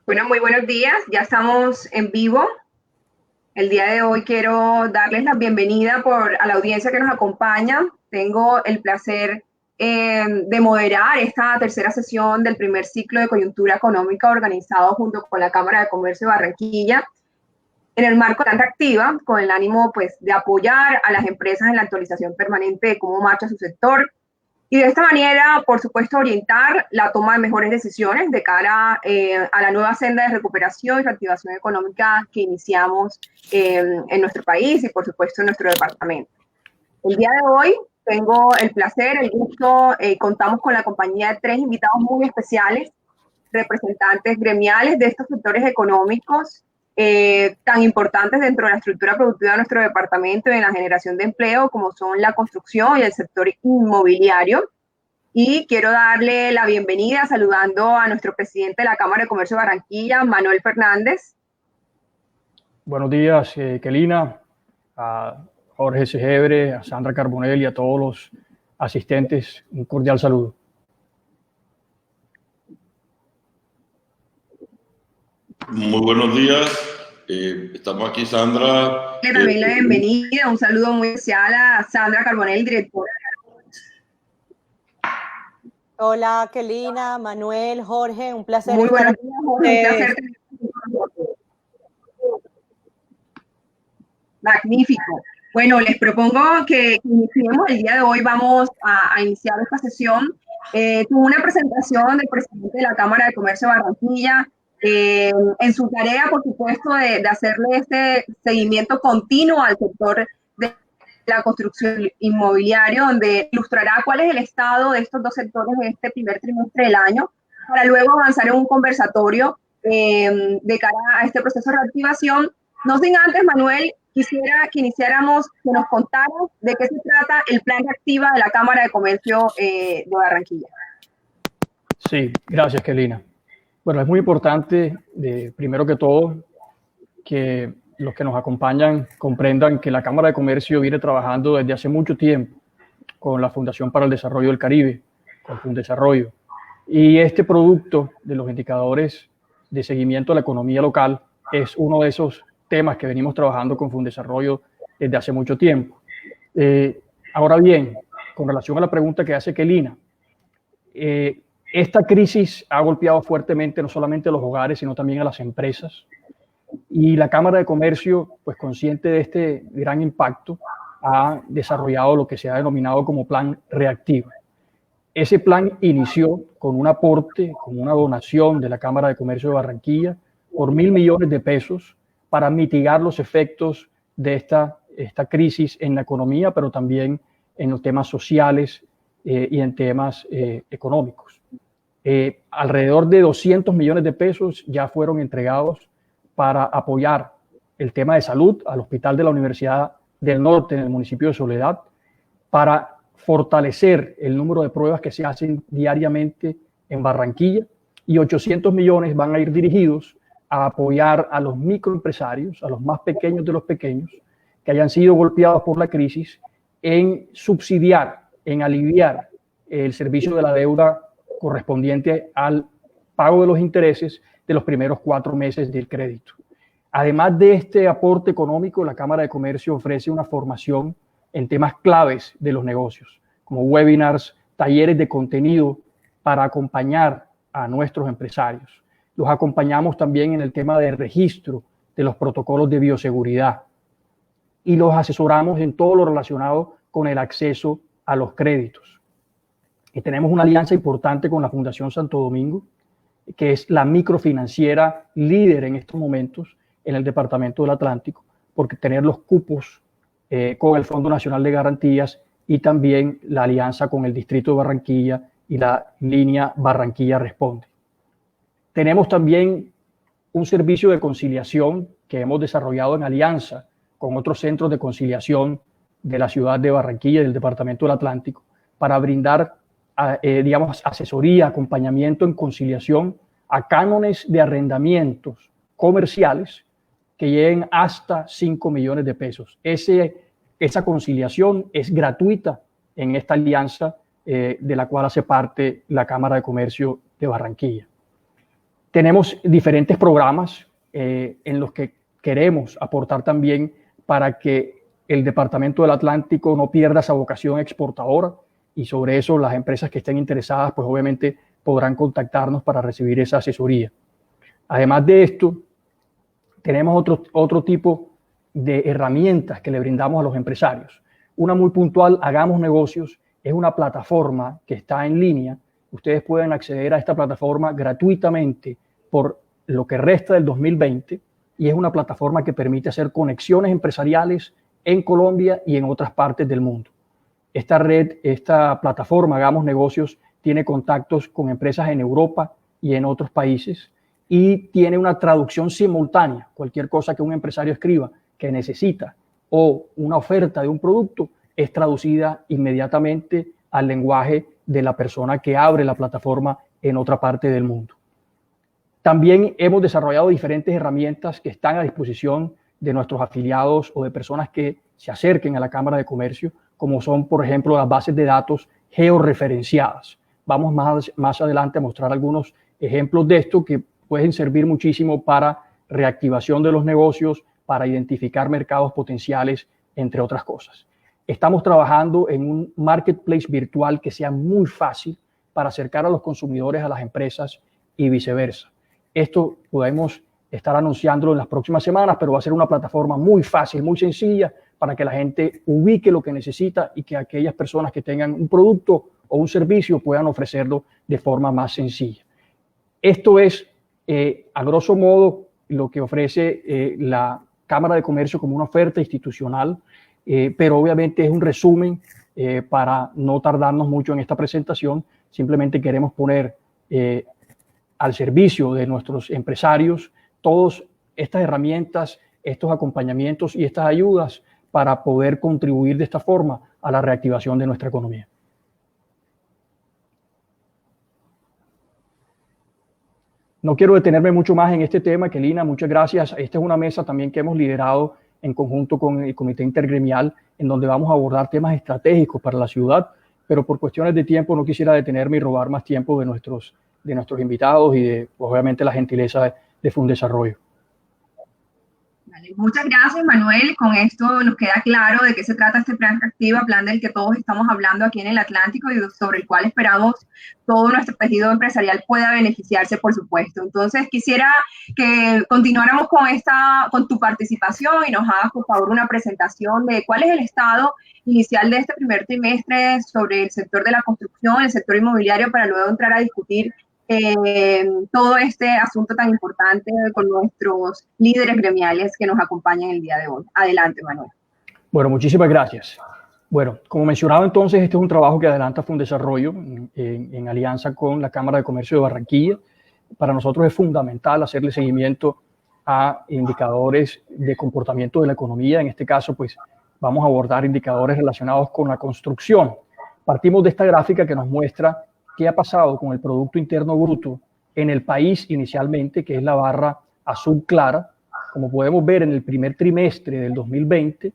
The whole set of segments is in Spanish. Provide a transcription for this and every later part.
Bueno, muy buenos días. Ya estamos en vivo. El día de hoy quiero darles la bienvenida a la audiencia que nos acompaña. Tengo el placer de moderar esta tercera sesión del primer ciclo de coyuntura económica organizado junto con la Cámara de Comercio de Barranquilla en el marco de Planta Activa, con el ánimo de apoyar a las empresas en la actualización permanente de cómo marcha su sector y de esta manera, por supuesto, orientar la toma de mejores decisiones de cara a la nueva senda de recuperación y reactivación económica que iniciamos en nuestro país y, por supuesto, en nuestro departamento. El día de hoy tengo el placer, el gusto, contamos con la compañía de 3 invitados muy especiales, representantes gremiales de estos sectores económicos tan importantes dentro de la estructura productiva de nuestro departamento y en la generación de empleo, como son la construcción y el sector inmobiliario. Y quiero darle la bienvenida saludando a nuestro presidente de la Cámara de Comercio de Barranquilla, Manuel Fernández. Buenos días, Kelina, a Jorge Segebre, a Sandra Carbonell y a todos los asistentes. Un cordial saludo. Muy buenos días. Estamos aquí, Sandra. Le también la bienvenida, un saludo muy especial a Sandra Carbonell, directora. Hola, Kelina, Manuel, Jorge, un placer. Muy buenos días, Jorge, un placer. Magnífico. Bueno, les propongo que iniciemos. El día de hoy vamos a iniciar esta sesión. Tuvo una presentación del presidente de la Cámara de Comercio de Barranquilla, en su tarea, por supuesto, de hacerle este seguimiento continuo al sector de la construcción inmobiliaria, donde ilustrará cuál es el estado de estos dos sectores en este primer trimestre del año, para luego avanzar en un conversatorio de cara a este proceso de reactivación. No sin antes, Manuel, quisiera que iniciáramos, que nos contaras de qué se trata el plan de activa de la Cámara de Comercio de Barranquilla. Sí, gracias, Kelina. Bueno, es muy importante, primero que todo, que los que nos acompañan comprendan que la Cámara de Comercio viene trabajando desde hace mucho tiempo con la Fundación para el Desarrollo del Caribe, con Fundesarrollo. Y este producto de los indicadores de seguimiento de la economía local es uno de esos temas que venimos trabajando con Fundesarrollo desde hace mucho tiempo. Ahora bien, con relación a la pregunta que hace Kelina, esta crisis ha golpeado fuertemente no solamente a los hogares, sino también a las empresas. Y la Cámara de Comercio, pues consciente de este gran impacto, ha desarrollado lo que se ha denominado como Plan Reactiva. Ese plan inició con un aporte, con una donación de la Cámara de Comercio de Barranquilla por 1.000 millones de pesos para mitigar los efectos de esta crisis en la economía, pero también en los temas sociales y en temas económicos. Alrededor de 200 millones de pesos ya fueron entregados para apoyar el tema de salud al Hospital de la Universidad del Norte en el municipio de Soledad, para fortalecer el número de pruebas que se hacen diariamente en Barranquilla, y 800 millones van a ir dirigidos a apoyar a los microempresarios, a los más pequeños de los pequeños, que hayan sido golpeados por la crisis, en subsidiar, en aliviar el servicio de la deuda correspondiente al pago de los intereses de los primeros 4 meses del crédito. Además de este aporte económico, la Cámara de Comercio ofrece una formación en temas claves de los negocios, como webinars, talleres de contenido para acompañar a nuestros empresarios. Los acompañamos también en el tema de registro de los protocolos de bioseguridad y los asesoramos en todo lo relacionado con el acceso a los créditos. Y tenemos una alianza importante con la Fundación Santo Domingo, que es la microfinanciera líder en estos momentos en el Departamento del Atlántico, porque tener los cupos con el Fondo Nacional de Garantías y también la alianza con el Distrito de Barranquilla y la línea Barranquilla Responde. Tenemos también un servicio de conciliación que hemos desarrollado en alianza con otros centros de conciliación de la ciudad de Barranquilla y del Departamento del Atlántico para brindar asesoría, acompañamiento en conciliación a cánones de arrendamientos comerciales que lleguen hasta 5 millones de pesos. Ese esa conciliación es gratuita en esta alianza de la cual hace parte la Cámara de Comercio de Barranquilla. Tenemos diferentes programas en los que queremos aportar también para que el Departamento del Atlántico no pierda esa vocación exportadora, y sobre eso las empresas que estén interesadas pues obviamente podrán contactarnos para recibir esa asesoría. Además de esto, tenemos otro tipo de herramientas que le brindamos a los empresarios. Una muy puntual, Hagamos Negocios, es una plataforma que está en línea. Ustedes pueden acceder a esta plataforma gratuitamente por lo que resta del 2020, y es una plataforma que permite hacer conexiones empresariales en Colombia y en otras partes del mundo. Esta plataforma, Hagamos Negocios, tiene contactos con empresas en Europa y en otros países, y tiene una traducción simultánea. Cualquier cosa que un empresario escriba que necesita o una oferta de un producto es traducida inmediatamente al lenguaje de la persona que abre la plataforma en otra parte del mundo. También hemos desarrollado diferentes herramientas que están a disposición de nuestros afiliados o de personas que se acerquen a la Cámara de Comercio, como son, por ejemplo, las bases de datos georreferenciadas. Vamos más adelante a mostrar algunos ejemplos de esto que pueden servir muchísimo para reactivación de los negocios, para identificar mercados potenciales, entre otras cosas. Estamos trabajando en un marketplace virtual que sea muy fácil para acercar a los consumidores a las empresas y viceversa. Esto podemos estar anunciándolo en las próximas semanas, pero va a ser una plataforma muy fácil, muy sencilla, para que la gente ubique lo que necesita y que aquellas personas que tengan un producto o un servicio puedan ofrecerlo de forma más sencilla. Esto es, a grosso modo, lo que ofrece la Cámara de Comercio como una oferta institucional, pero obviamente es un resumen para no tardarnos mucho en esta presentación. Simplemente queremos poner al servicio de nuestros empresarios todas estas herramientas, estos acompañamientos y estas ayudas para poder contribuir de esta forma a la reactivación de nuestra economía. No quiero detenerme mucho más en este tema, Kelina, muchas gracias. Esta es una mesa también que hemos liderado en conjunto con el Comité Intergremial, en donde vamos a abordar temas estratégicos para la ciudad, pero por cuestiones de tiempo no quisiera detenerme y robar más tiempo de nuestros invitados y de, obviamente, la gentileza de Fundesarrollo. Vale, muchas gracias, Manuel. Con esto nos queda claro de qué se trata este plan Reactiva, plan del que todos estamos hablando aquí en el Atlántico y sobre el cual esperamos todo nuestro tejido empresarial pueda beneficiarse, por supuesto. Entonces, quisiera que continuáramos con tu participación y nos hagas, por favor, una presentación de cuál es el estado inicial de este primer trimestre sobre el sector de la construcción, el sector inmobiliario, para luego entrar a discutir todo este asunto tan importante con nuestros líderes gremiales que nos acompañan el día de hoy. Adelante, Manuel. Bueno, muchísimas gracias. Bueno, como mencionaba entonces, este es un trabajo que adelanta Fundesarrollo en alianza con la Cámara de Comercio de Barranquilla. Para nosotros es fundamental hacerle seguimiento a indicadores de comportamiento de la economía. En este caso, pues vamos a abordar indicadores relacionados con la construcción. Partimos de esta gráfica que nos muestra qué ha pasado con el Producto Interno Bruto en el país inicialmente, que es la barra azul clara. Como podemos ver, en el primer trimestre del 2020,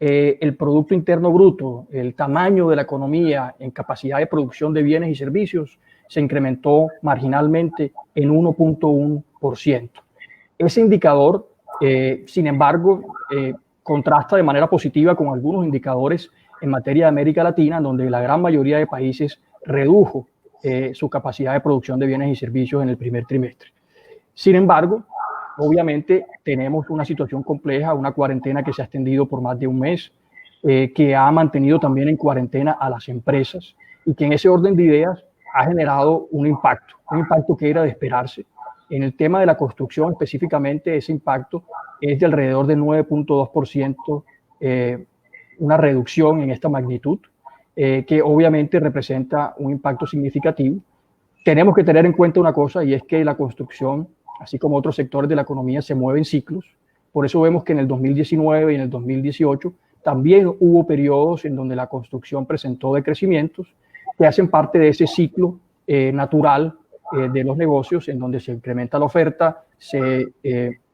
el Producto Interno Bruto, el tamaño de la economía en capacidad de producción de bienes y servicios, se incrementó marginalmente en 1.1%. Ese indicador, sin embargo, contrasta de manera positiva con algunos indicadores en materia de América Latina, donde la gran mayoría de países redujo su capacidad de producción de bienes y servicios en el primer trimestre. Sin embargo, obviamente tenemos una situación compleja, una cuarentena que se ha extendido por más de un mes, que ha mantenido también en cuarentena a las empresas y que en ese orden de ideas ha generado un impacto que era de esperarse. En el tema de la construcción específicamente, ese impacto es de alrededor del 9.2%, una reducción en esta magnitud, que obviamente representa un impacto significativo. Tenemos que tener en cuenta una cosa, y es que la construcción, así como otros sectores de la economía, se mueve en ciclos. Por eso vemos que en el 2019 y en el 2018 también hubo periodos en donde la construcción presentó decrecimientos que hacen parte de ese ciclo natural de los negocios, en donde se incrementa la oferta, se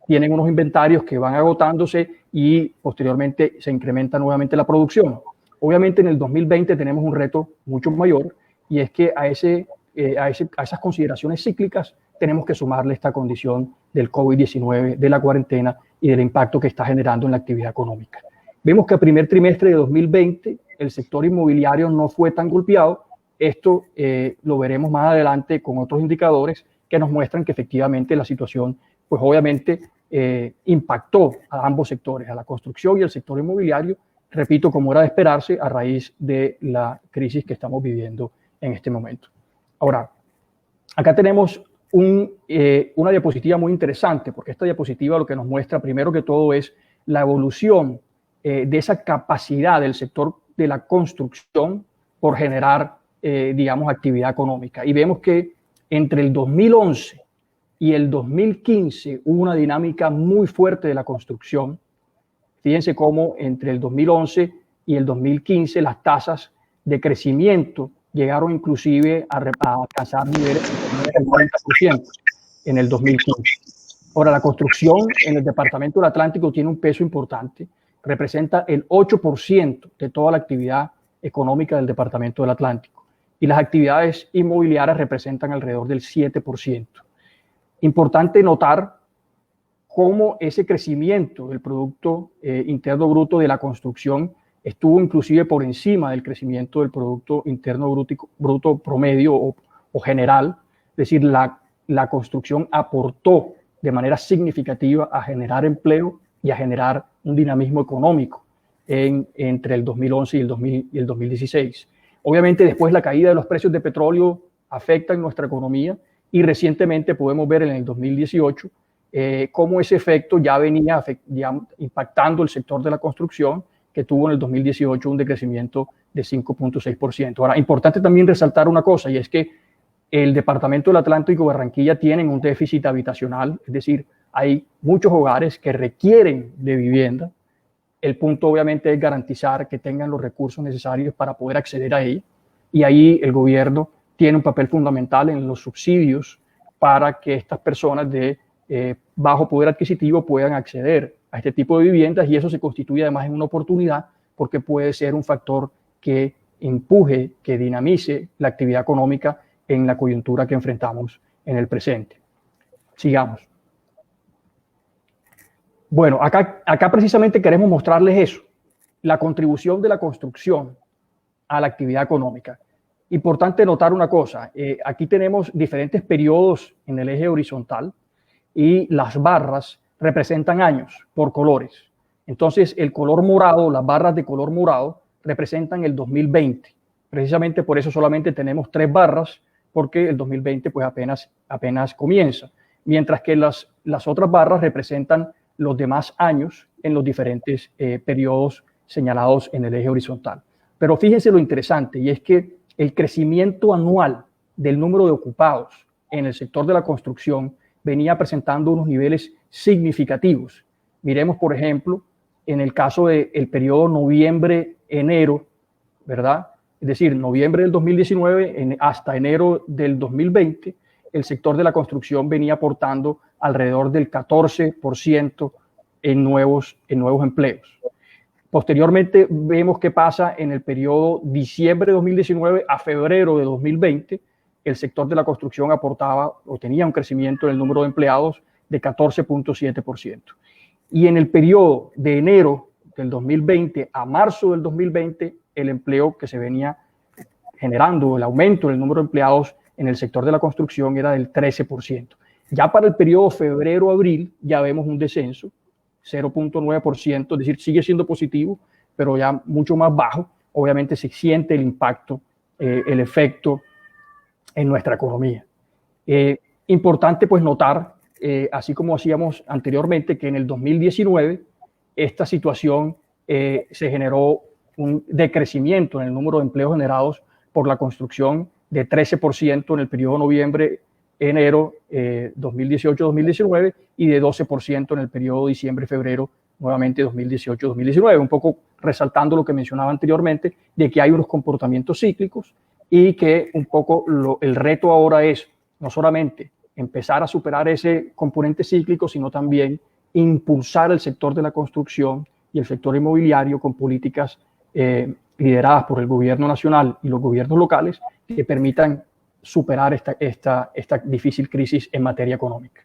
tienen unos inventarios que van agotándose y posteriormente se incrementa nuevamente la producción. Obviamente en el 2020 tenemos un reto mucho mayor, y es que a esas consideraciones cíclicas tenemos que sumarle esta condición del COVID-19, de la cuarentena y del impacto que está generando en la actividad económica. Vemos que el primer trimestre de 2020 el sector inmobiliario no fue tan golpeado. Esto lo veremos más adelante con otros indicadores que nos muestran que efectivamente la situación, pues obviamente impactó a ambos sectores, a la construcción y al sector inmobiliario, repito, como era de esperarse a raíz de la crisis que estamos viviendo en este momento. Ahora, acá tenemos una diapositiva muy interesante, porque esta diapositiva lo que nos muestra primero que todo es la evolución de esa capacidad del sector de la construcción por generar, digamos, actividad económica. Y vemos que entre el 2011 y el 2015 hubo una dinámica muy fuerte de la construcción. Fíjense cómo entre el 2011 y el 2015 las tasas de crecimiento llegaron inclusive a alcanzar niveles del 40% en el 2015. Ahora, la construcción en el departamento del Atlántico tiene un peso importante, representa el 8% de toda la actividad económica del departamento del Atlántico, y las actividades inmobiliarias representan alrededor del 7%. Importante notar cómo ese crecimiento del Producto Interno Bruto de la construcción estuvo inclusive por encima del crecimiento del Producto Interno Bruto promedio o general. Es decir, la construcción aportó de manera significativa a generar empleo y a generar un dinamismo económico entre el 2011 y el 2016. Obviamente después la caída de los precios de petróleo afecta en nuestra economía, y recientemente podemos ver en el 2018 cómo ese efecto ya venía impactando el sector de la construcción, que tuvo en el 2018 un decrecimiento de 5.6%. Ahora, importante también resaltar una cosa, y es que el departamento del Atlántico y Barranquilla tienen un déficit habitacional, es decir, hay muchos hogares que requieren de vivienda. El punto obviamente es garantizar que tengan los recursos necesarios para poder acceder a ella, y ahí el gobierno tiene un papel fundamental en los subsidios para que estas personas de bajo poder adquisitivo puedan acceder a este tipo de viviendas, y eso se constituye además en una oportunidad porque puede ser un factor que empuje, que dinamice la actividad económica en la coyuntura que enfrentamos en el presente. Sigamos. Bueno, acá precisamente queremos mostrarles eso, la contribución de la construcción a la actividad económica. Importante notar una cosa, aquí tenemos diferentes periodos en el eje horizontal, y las barras representan años por colores. Entonces, el color morado, las barras de color morado, representan el 2020. Precisamente por eso solamente tenemos 3 barras, porque el 2020 pues apenas comienza. Mientras que las otras barras representan los demás años en los diferentes periodos señalados en el eje horizontal. Pero fíjense lo interesante, y es que el crecimiento anual del número de ocupados en el sector de la construcción venía presentando unos niveles significativos. Miremos, por ejemplo, en el caso del periodo noviembre-enero, ¿verdad? Es decir, noviembre del 2019 hasta enero del 2020, el sector de la construcción venía aportando alrededor del 14% en nuevos empleos. Posteriormente vemos qué pasa en el periodo diciembre de 2019 a febrero de 2020. El sector de la construcción aportaba o tenía un crecimiento en el número de empleados de 14.7%. Y en el periodo de enero del 2020 a marzo del 2020, el empleo que se venía generando, el aumento del número de empleados en el sector de la construcción era del 13%. Ya para el periodo febrero-abril ya vemos un descenso, 0.9%, es decir, sigue siendo positivo, pero ya mucho más bajo. Obviamente se siente el impacto, el efecto en nuestra economía. Importante pues notar, así como hacíamos anteriormente, que en el 2019 esta situación se generó un decrecimiento en el número de empleos generados por la construcción de 13% en el periodo noviembre-enero 2018-2019 y de 12% en el periodo diciembre-febrero nuevamente 2018-2019, un poco resaltando lo que mencionaba anteriormente, de que hay unos comportamientos cíclicos y que un poco el reto ahora es no solamente empezar a superar ese componente cíclico, sino también impulsar el sector de la construcción y el sector inmobiliario con políticas lideradas por el gobierno nacional y los gobiernos locales que permitan superar esta difícil crisis en materia económica.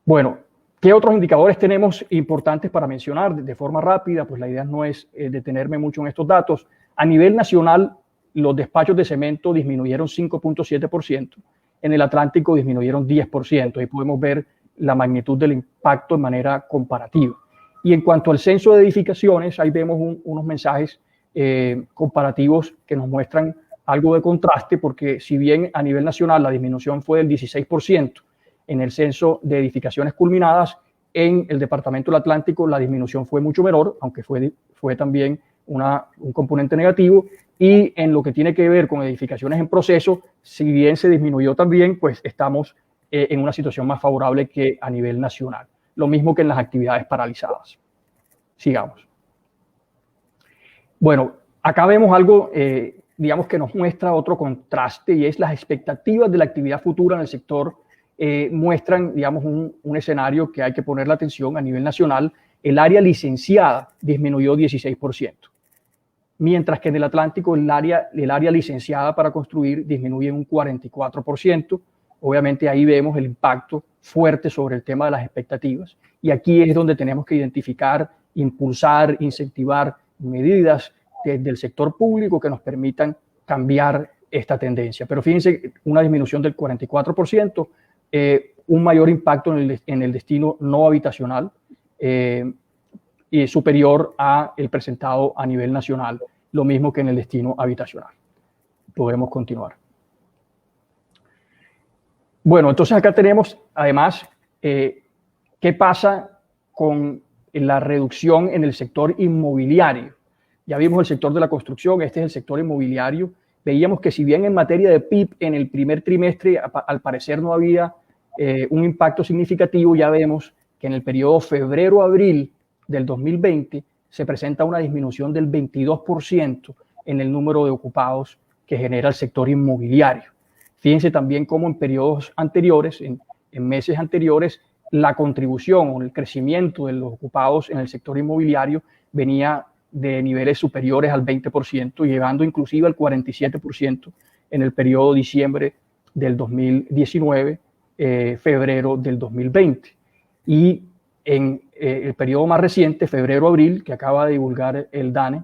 Bueno, ¿qué otros indicadores tenemos importantes para mencionar de forma rápida? Pues la idea no es detenerme mucho en estos datos. A nivel nacional, los despachos de cemento disminuyeron 5.7%, en el Atlántico disminuyeron 10%. Ahí podemos ver la magnitud del impacto de manera comparativa. Y en cuanto al censo de edificaciones, ahí vemos unos mensajes comparativos que nos muestran algo de contraste, porque si bien a nivel nacional la disminución fue del 16%, en el censo de edificaciones culminadas, en el Departamento del Atlántico la disminución fue mucho menor, aunque fue también un componente negativo. Y en lo que tiene que ver con edificaciones en proceso, si bien se disminuyó también, pues estamos en una situación más favorable que a nivel nacional. Lo mismo que en las actividades paralizadas. Sigamos. Bueno, acá vemos algo, digamos, que nos muestra otro contraste, y es las expectativas de la actividad futura en el sector. Muestran, digamos, un escenario que hay que ponerle atención a nivel nacional. El área licenciada disminuyó 16%, mientras que en el Atlántico el área licenciada para construir disminuye un 44%. Obviamente ahí vemos el impacto fuerte sobre el tema de las expectativas, y aquí es donde tenemos que identificar, impulsar, incentivar medidas desde el sector público que nos permitan cambiar esta tendencia. Pero fíjense, una disminución del 44%, un mayor impacto en el destino no habitacional, y superior a el presentado a nivel nacional, lo mismo que en el destino habitacional. Podremos continuar. Bueno, entonces acá tenemos además qué pasa con la reducción en el sector inmobiliario. Ya vimos el sector de la construcción, este es el sector inmobiliario. Veíamos que si bien en materia de PIB en el primer trimestre al parecer no había un impacto significativo, ya vemos que en el periodo febrero-abril del 2020 se presenta una disminución del 22% en el número de ocupados que genera el sector inmobiliario. Fíjense también cómo en periodos anteriores, en meses anteriores, la contribución o el crecimiento de los ocupados en el sector inmobiliario venía de niveles superiores al 20%, llegando inclusive al 47% en el periodo diciembre del 2019, febrero del 2020. Y en el periodo más reciente, febrero-abril, que acaba de divulgar el DANE,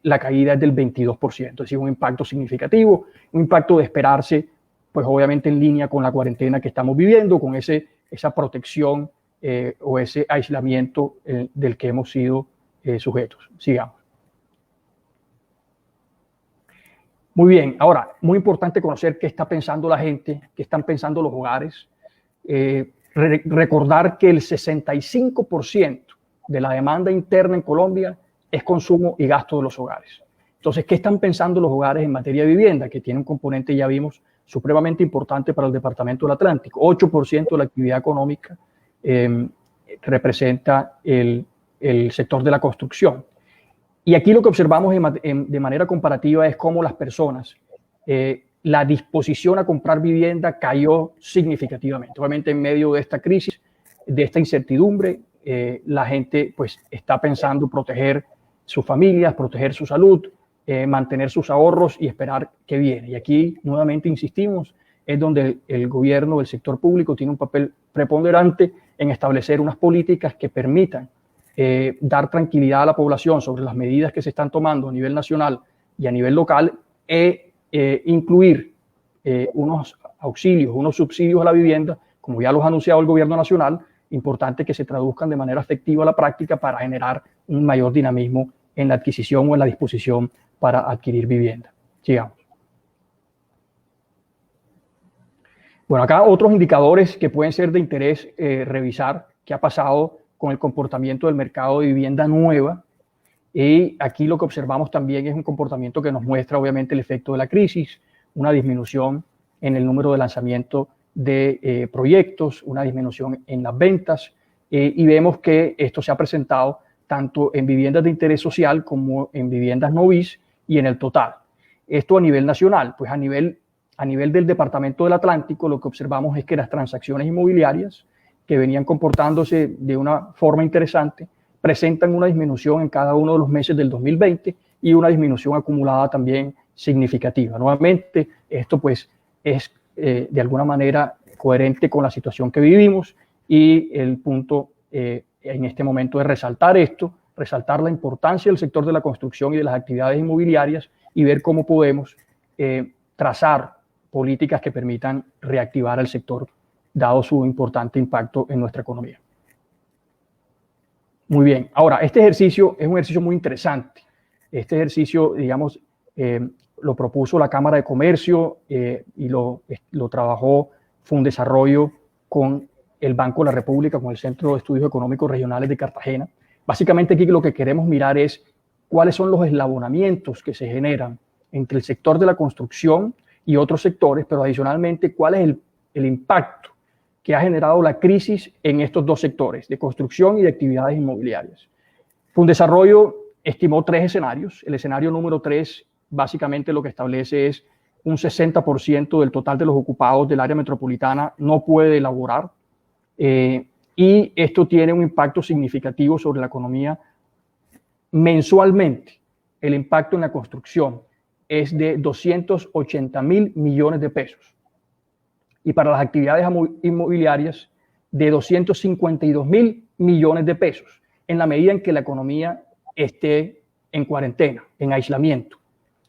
la caída es del 22%, es decir, un impacto significativo, un impacto de esperarse, pues obviamente en línea con la cuarentena que estamos viviendo, con esa protección o ese aislamiento del que hemos sido sujetos. Sigamos. Muy bien, ahora, muy importante conocer qué está pensando la gente, qué están pensando los hogares. Recordar que el 65% de la demanda interna en Colombia es consumo y gasto de los hogares. Entonces, ¿qué están pensando los hogares en materia de vivienda? Que tiene un componente, ya vimos, supremamente importante para el Departamento del Atlántico. 8% de la actividad económica representa el sector de la construcción. Y aquí lo que observamos de manera comparativa es cómo las personas, la disposición a comprar vivienda cayó significativamente. Obviamente en medio de esta crisis, de esta incertidumbre, la gente pues está pensando proteger sus familias, proteger su salud, mantener sus ahorros y esperar que viene. Y aquí nuevamente insistimos, es donde el gobierno, el sector público tiene un papel preponderante en establecer unas políticas que permitan dar tranquilidad a la población sobre las medidas que se están tomando a nivel nacional y a nivel local, incluir unos auxilios, unos subsidios a la vivienda, como ya los ha anunciado el gobierno nacional, importante que se traduzcan de manera efectiva a la práctica para generar un mayor dinamismo en la adquisición o en la disposición para adquirir vivienda. Sigamos. Bueno, acá otros indicadores que pueden ser de interés revisar qué ha pasado con el comportamiento del mercado de vivienda nueva. Y aquí lo que observamos también es un comportamiento que nos muestra obviamente el efecto de la crisis, una disminución en el número de lanzamiento de proyectos, una disminución en las ventas, y vemos que esto se ha presentado tanto en viviendas de interés social como en viviendas no BIS y en el total. Esto a nivel nacional, pues a nivel del Departamento del Atlántico lo que observamos es que las transacciones inmobiliarias que venían comportándose de una forma interesante, presentan una disminución en cada uno de los meses del 2020 y una disminución acumulada también significativa. Nuevamente, esto pues es de alguna manera coherente con la situación que vivimos, y el punto en este momento es resaltar esto, resaltar la importancia del sector de la construcción y de las actividades inmobiliarias, y ver cómo podemos trazar políticas que permitan reactivar el sector, dado su importante impacto en nuestra economía. Muy bien, ahora, este ejercicio es un ejercicio muy interesante. Este ejercicio, digamos, lo propuso la Cámara de Comercio y lo trabajó Fundesarrollo con el Banco de la República, con el Centro de Estudios Económicos Regionales de Cartagena. Básicamente aquí lo que queremos mirar es cuáles son los eslabonamientos que se generan entre el sector de la construcción y otros sectores, pero adicionalmente cuál es el impacto que ha generado la crisis en estos dos sectores, de construcción y de actividades inmobiliarias. Fundesarrollo estimó 3 escenarios. El escenario número 3 básicamente lo que establece es un 60% del total de los ocupados del área metropolitana no puede elaborar, y esto tiene un impacto significativo sobre la economía. Mensualmente, el impacto en la construcción es de 280.000 millones de pesos, y para las actividades inmobiliarias de 252.000 millones de pesos, en la medida en que la economía esté en cuarentena, en aislamiento.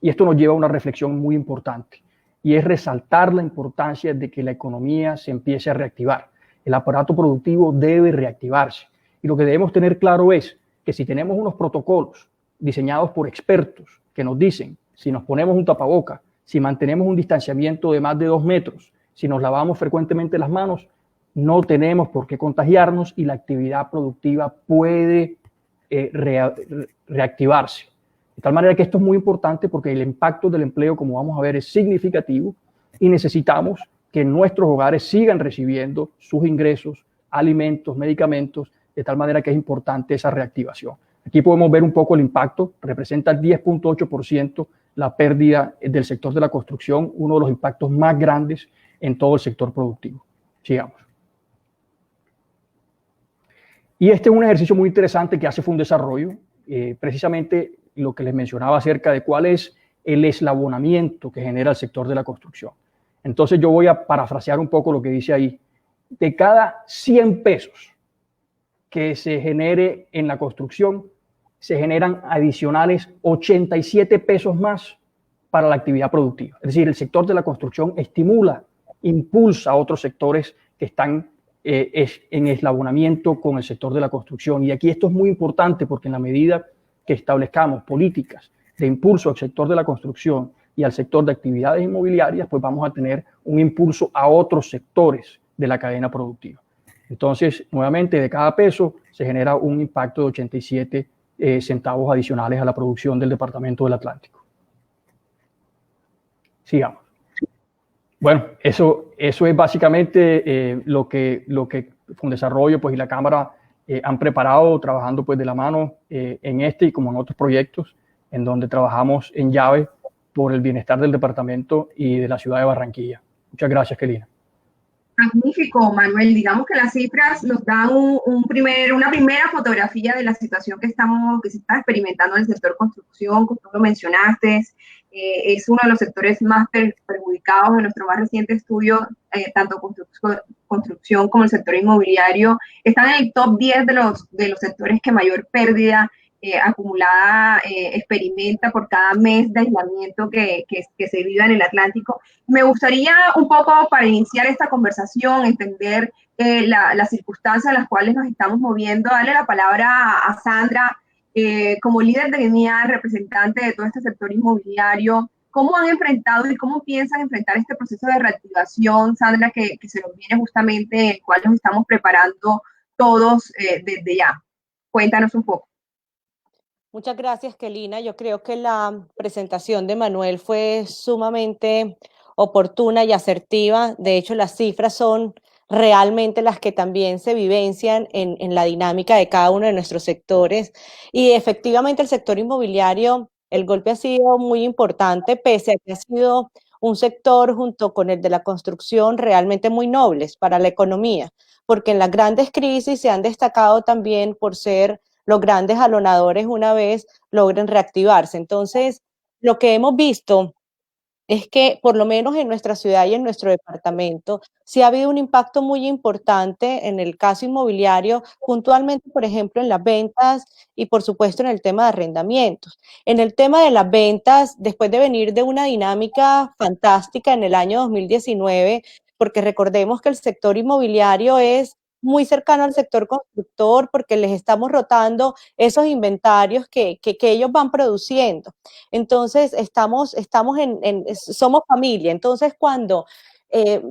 Y esto nos lleva a una reflexión muy importante, y es resaltar la importancia de que la economía se empiece a reactivar. El aparato productivo debe reactivarse. Y lo que debemos tener claro es que si tenemos unos protocolos diseñados por expertos que nos dicen si nos ponemos un tapaboca, si mantenemos un distanciamiento de más de 2 metros, si nos lavamos frecuentemente las manos, no tenemos por qué contagiarnos y la actividad productiva puede reactivarse. De tal manera que esto es muy importante porque el impacto del empleo, como vamos a ver, es significativo, y necesitamos que nuestros hogares sigan recibiendo sus ingresos, alimentos, medicamentos, de tal manera que es importante esa reactivación. Aquí podemos ver un poco el impacto, representa 10.8% la pérdida del sector de la construcción, uno de los impactos más grandes en todo el sector productivo. Sigamos. Y este es un ejercicio muy interesante que hace Fundesarrollo, precisamente lo que les mencionaba acerca de cuál es el eslabonamiento que genera el sector de la construcción. Entonces yo voy a parafrasear un poco lo que dice ahí. De cada 100 pesos que se genere en la construcción, se generan adicionales 87 pesos más para la actividad productiva. Es decir, el sector de la construcción estimula, impulsa a otros sectores que están en eslabonamiento con el sector de la construcción. Y aquí esto es muy importante porque en la medida que establezcamos políticas de impulso al sector de la construcción y al sector de actividades inmobiliarias, pues vamos a tener un impulso a otros sectores de la cadena productiva. Entonces, nuevamente, de cada peso se genera un impacto de 87 centavos adicionales a la producción del Departamento del Atlántico. Sigamos. Bueno, eso es básicamente lo que Fundesarrollo pues, y la Cámara han preparado, trabajando pues, de la mano en este y como en otros proyectos, en donde trabajamos en llave por el bienestar del departamento y de la ciudad de Barranquilla. Muchas gracias, Kelina. Magnífico, Manuel. Digamos que las cifras nos dan una primera fotografía de la situación que se está experimentando en el sector construcción, como tú lo mencionaste. Es uno de los sectores más perjudicados en nuestro más reciente estudio, tanto construcción como el sector inmobiliario. Están en el top 10 de los sectores que mayor pérdida acumulada experimenta por cada mes de aislamiento que se vive en el Atlántico. Me gustaría un poco, para iniciar esta conversación, entender las circunstancias en las cuales nos estamos moviendo, darle la palabra a Sandra, como líder de línea, representante de todo este sector inmobiliario. ¿Cómo han enfrentado y cómo piensan enfrentar este proceso de reactivación, Sandra, que se nos viene justamente, el cual nos estamos preparando todos desde ya? Cuéntanos un poco. Muchas gracias, Kelina. Yo creo que la presentación de Manuel fue sumamente oportuna y asertiva. De hecho, las cifras son realmente las que también se vivencian en la dinámica de cada uno de nuestros sectores. Y efectivamente el sector inmobiliario, el golpe ha sido muy importante, pese a que ha sido un sector junto con el de la construcción realmente muy nobles para la economía, porque en las grandes crisis se han destacado también por ser los grandes jalonadores una vez logren reactivarse. Entonces, lo que hemos visto es que por lo menos en nuestra ciudad y en nuestro departamento sí ha habido un impacto muy importante en el caso inmobiliario, puntualmente, por ejemplo, en las ventas y por supuesto en el tema de arrendamientos. En el tema de las ventas, después de venir de una dinámica fantástica en el año 2019, porque recordemos que el sector inmobiliario es muy cercano al sector constructor porque les estamos rotando esos inventarios que ellos van produciendo. Entonces, somos familia. Entonces, cuando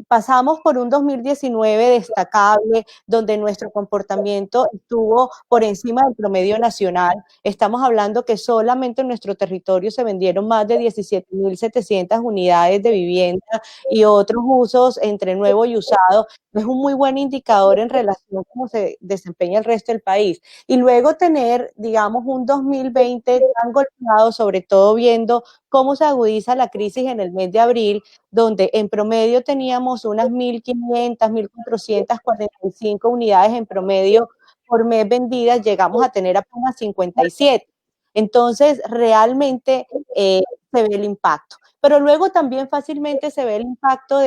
pasamos por un 2019 destacable, donde nuestro comportamiento estuvo por encima del promedio nacional, estamos hablando que solamente en nuestro territorio se vendieron más de 17.700 unidades de vivienda y otros usos entre nuevo y usado. Es un muy buen indicador en relación a cómo se desempeña el resto del país. Y luego tener, digamos, un 2020 tan golpeado, sobre todo viendo cómo se agudiza la crisis en el mes de abril, donde en promedio teníamos unas 1.500, 1.445 unidades en promedio por mes vendidas, llegamos a tener apenas 57. Entonces, realmente se ve el impacto. Pero luego también fácilmente se ve el impacto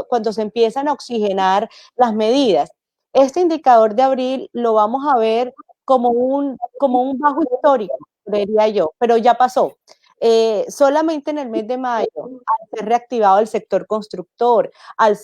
cuando se empiezan a oxigenar las medidas. Este indicador de abril lo vamos a ver como un bajo histórico, diría yo, pero ya pasó. Solamente en el mes de mayo, al ser reactivado el sector constructor, al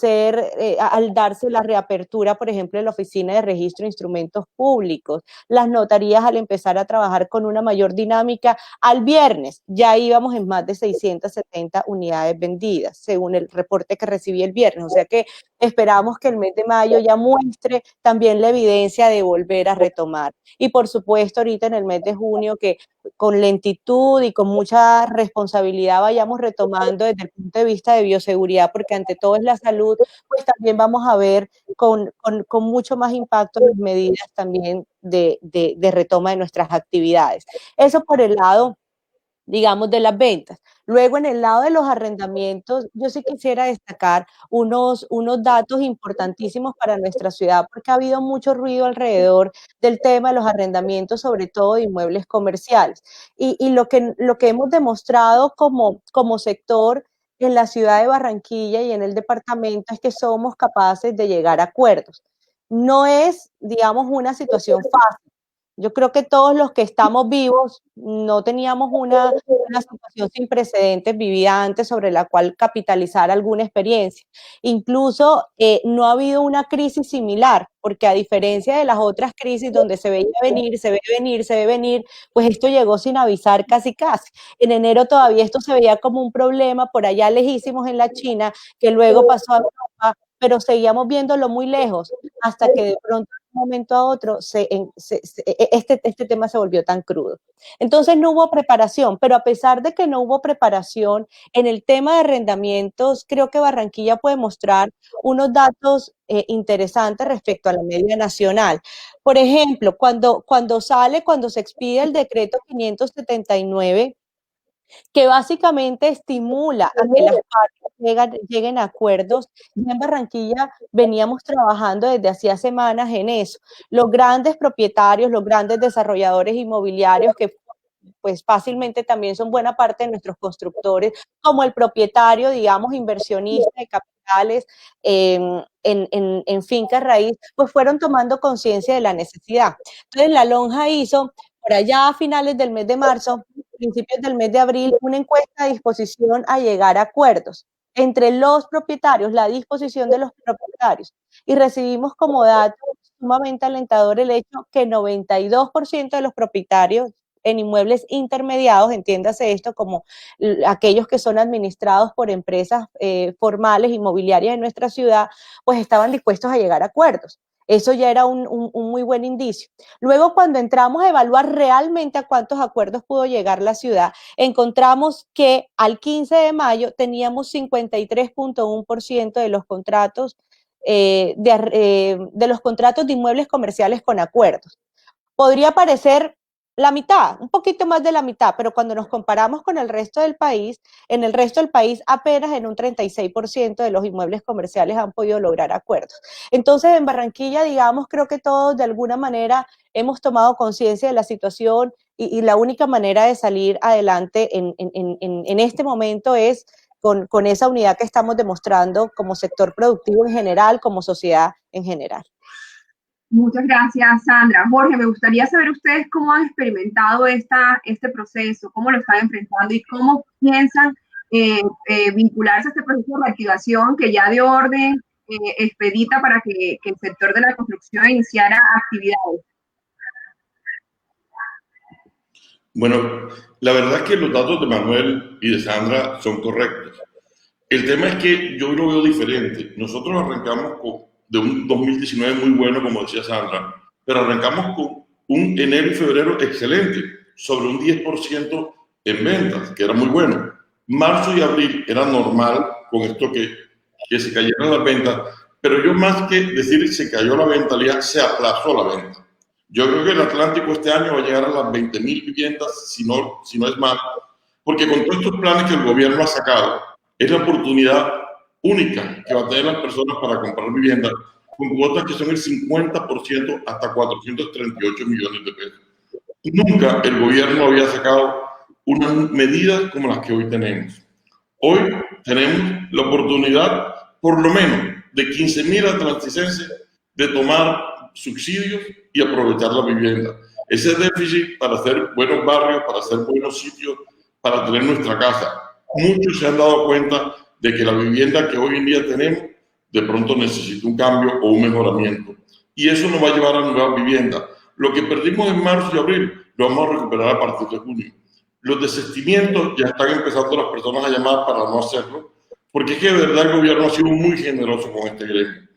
darse la reapertura, por ejemplo, de la Oficina de Registro de Instrumentos Públicos, las notarías al empezar a trabajar con una mayor dinámica, al viernes ya íbamos en más de 670 unidades vendidas, según el reporte que recibí el viernes. O sea que esperamos que el mes de mayo ya muestre también la evidencia de volver a retomar. Y por supuesto, ahorita en el mes de junio, que con lentitud y con mucha responsabilidad vayamos retomando desde el punto de vista de bioseguridad, porque ante todo es la salud, pues también vamos a ver con mucho más impacto las medidas también de retoma de nuestras actividades. Eso por el lado, digamos, de las ventas. Luego, en el lado de los arrendamientos, yo sí quisiera destacar unos datos importantísimos para nuestra ciudad, porque ha habido mucho ruido alrededor del tema de los arrendamientos, sobre todo de inmuebles comerciales. Y lo que hemos demostrado como sector en la ciudad de Barranquilla y en el departamento es que somos capaces de llegar a acuerdos. No es, digamos, una situación fácil. Yo creo que todos los que estamos vivos no teníamos una situación sin precedentes vivida antes sobre la cual capitalizar alguna experiencia. Incluso no ha habido una crisis similar, porque a diferencia de las otras crisis donde se veía venir, se ve venir, se ve venir, pues esto llegó sin avisar casi casi. En enero todavía esto se veía como un problema por allá lejísimos en la China, que luego pasó a Europa, pero seguíamos viéndolo muy lejos, hasta que de pronto de un momento a otro este tema se volvió tan crudo. Entonces no hubo preparación, pero a pesar de que no hubo preparación en el tema de arrendamientos, creo que Barranquilla puede mostrar unos datos interesantes respecto a la media nacional. Por ejemplo, cuando se expide el decreto 579, que básicamente estimula a que las partes lleguen a acuerdos. Ya en Barranquilla veníamos trabajando desde hacía semanas en eso. Los grandes propietarios, los grandes desarrolladores inmobiliarios que pues fácilmente también son buena parte de nuestros constructores, como el propietario, digamos, inversionista de capitales en finca raíz, pues fueron tomando conciencia de la necesidad. Entonces la lonja hizo, por allá a finales del mes de marzo, principios del mes de abril, una encuesta a disposición a llegar a acuerdos entre los propietarios, la disposición de los propietarios. Y recibimos como dato sumamente alentador el hecho que 92% de los propietarios en inmuebles intermediados, entiéndase esto como aquellos que son administrados por empresas formales inmobiliarias en nuestra ciudad, pues estaban dispuestos a llegar a acuerdos. Eso ya era un muy buen indicio. Luego, cuando entramos a evaluar realmente a cuántos acuerdos pudo llegar la ciudad, encontramos que al 15 de mayo teníamos 53.1% de los contratos de los contratos de inmuebles comerciales con acuerdos. Podría parecer la mitad, un poquito más de la mitad, pero cuando nos comparamos con el resto del país, en el resto del país apenas en un 36% de los inmuebles comerciales han podido lograr acuerdos. Entonces, en Barranquilla, digamos, creo que todos de alguna manera hemos tomado conciencia de la situación y la única manera de salir adelante en este momento es con esa unidad que estamos demostrando como sector productivo en general, como sociedad en general. Muchas gracias, Sandra. Jorge, me gustaría saber ustedes cómo han experimentado este proceso, cómo lo están enfrentando y cómo piensan vincularse a este proceso de reactivación que ya dio orden expedita para que el sector de la construcción iniciara actividades. Bueno, la verdad es que los datos de Manuel y de Sandra son correctos. El tema es que yo lo veo diferente. Nosotros arrancamos de un 2019 muy bueno, como decía Sandra, pero arrancamos con un enero y febrero excelente, sobre un 10% en ventas, que era muy bueno. Marzo y abril era normal con esto que se cayeran las ventas, pero yo más que decir se cayó la venta, se aplazó la venta. Yo creo que el Atlántico este año va a llegar a las 20.000 viviendas, si no es más, porque con todos estos planes que el gobierno ha sacado, es la oportunidad única que va a tener las personas para comprar viviendas con cuotas que son el 50% hasta 438 millones de pesos. Nunca el gobierno había sacado unas medidas como las que hoy tenemos. Hoy tenemos la oportunidad, por lo menos, de 15.000 atlanticenses de tomar subsidios y aprovechar la vivienda. Ese déficit para hacer buenos barrios, para hacer buenos sitios, para tener nuestra casa. Muchos se han dado cuenta de que la vivienda que hoy en día tenemos de pronto necesita un cambio o un mejoramiento. Y eso nos va a llevar a nuevas viviendas. Lo que perdimos en marzo y abril lo vamos a recuperar a partir de junio. Los desistimientos ya están empezando las personas a llamar para no hacerlo, porque es que de verdad el gobierno ha sido muy generoso con este gremio.